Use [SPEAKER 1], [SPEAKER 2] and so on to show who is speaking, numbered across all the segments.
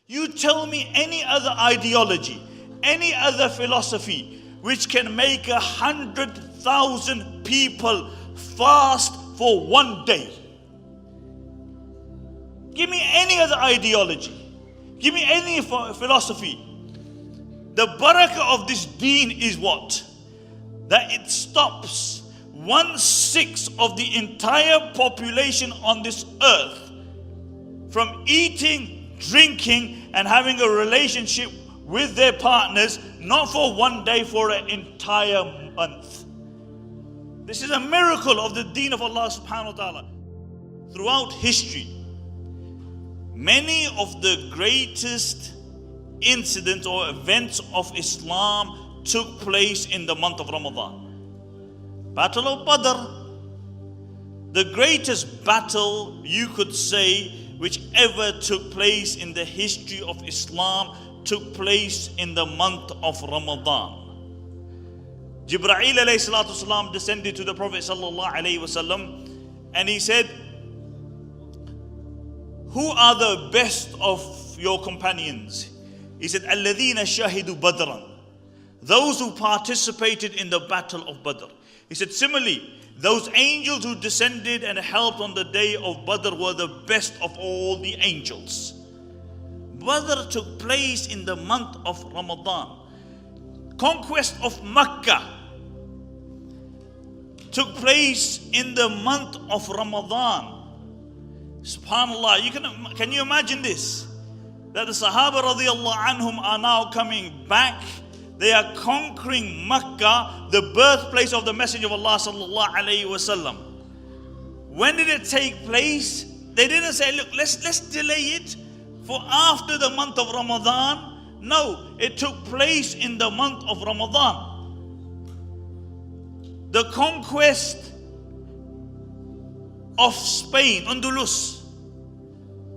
[SPEAKER 1] You tell me any other ideology, any other philosophy which can make 100,000 people fast for one day. Give me any other ideology. Give me any philosophy. The Baraka of this deen is what? That it stops 1/6 of the entire population on this earth from eating, drinking, and having a relationship with their partners, not for one day, for an entire month. This is a miracle of the deen of Allah subhanahu wa ta'ala. Throughout history, many of the greatest incidents or events of Islam took place in the month of Ramadan. Battle of Badr, the greatest battle you could say which ever took place in the history of Islam, took place in the month of Ramadan. Jibreel alayhi salatu wasalam descended to the Prophet sallallahu alayhi wasallam, and he said, who are the best of your companions? He said, alladhina shahidu badran, those who participated in the battle of Badr. He said, similarly, those angels who descended and helped on the day of Badr were the best of all the angels. Badr took place in the month of Ramadan. Conquest of Mecca took place in the month of Ramadan. Subhanallah, can you imagine this? That the Sahaba radiallahu anhum are now coming back. They are conquering Mecca, the birthplace of the Messenger of Allah sallallahu alayhi wasallam. When did it take place? They didn't say, look, let's delay it for after the month of Ramadan. No, it took place in the month of Ramadan. The conquest of Spain, Andalus,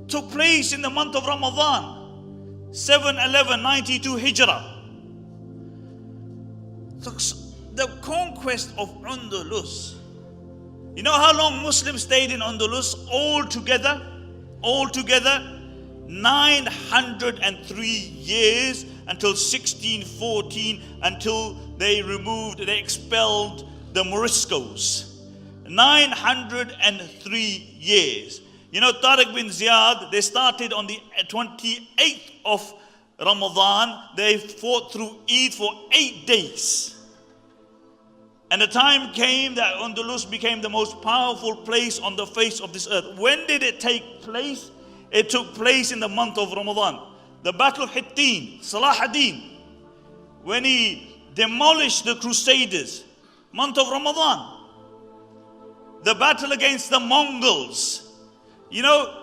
[SPEAKER 1] took place in the month of Ramadan, 7/11/92 Hijrah. The conquest of Andalus. You know how long Muslims stayed in Andalus altogether? 903 years, until 1614, until they expelled the Moriscos. 903 years. You know, Tariq bin Ziyad, they started on the 28th of Ramadan. They fought through Eid for 8 days. And the time came that Andalus became the most powerful place on the face of this earth. When did it take place? It took place in the month of Ramadan. The Battle of Hittin, Salah ad-Din, when he demolished the Crusaders, month of Ramadan. The battle against the Mongols. You know,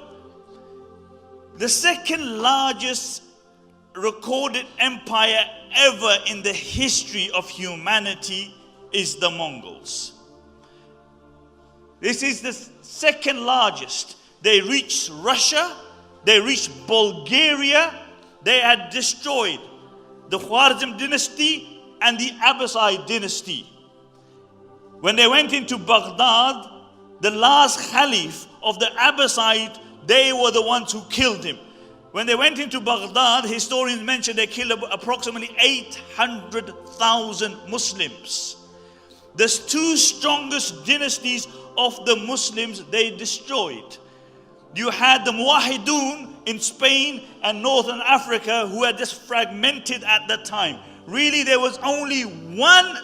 [SPEAKER 1] the second largest recorded empire ever in the history of humanity is the Mongols. This is the second largest. They reached Russia, they reached Bulgaria, they had destroyed the Khwarizm dynasty and the Abbasid dynasty. When they went into Baghdad, the last caliph of the Abbasid, they were the ones who killed him. When they went into Baghdad, historians mention they killed approximately 800,000 Muslims. The two strongest dynasties of the Muslims they destroyed. You had the Muwahidun in Spain and Northern Africa who had just fragmented at that time. Really, there was only one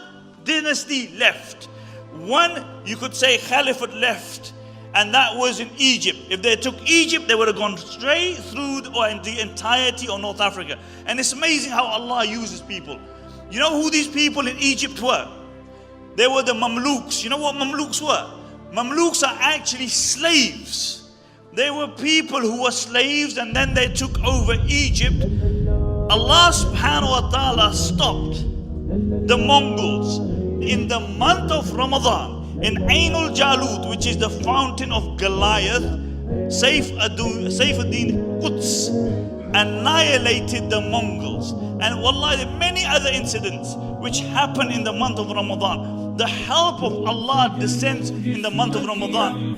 [SPEAKER 1] dynasty left. One, you could say, caliphate left. And that was in Egypt. If they took Egypt, they would have gone straight through the entirety of North Africa. And it's amazing how Allah uses people. You know who these people in Egypt were? They were the Mamluks. You know what Mamluks were? Mamluks are actually slaves. They were people who were slaves and then they took over Egypt. Allah subhanahu wa ta'ala stopped the Mongols in the month of Ramadan. In Ainul Jalut, which is the fountain of Goliath, Saif ad-Din Quds annihilated the Mongols. And wallahi, many other incidents which happen in the month of Ramadan. The help of Allah descends in the month of Ramadan.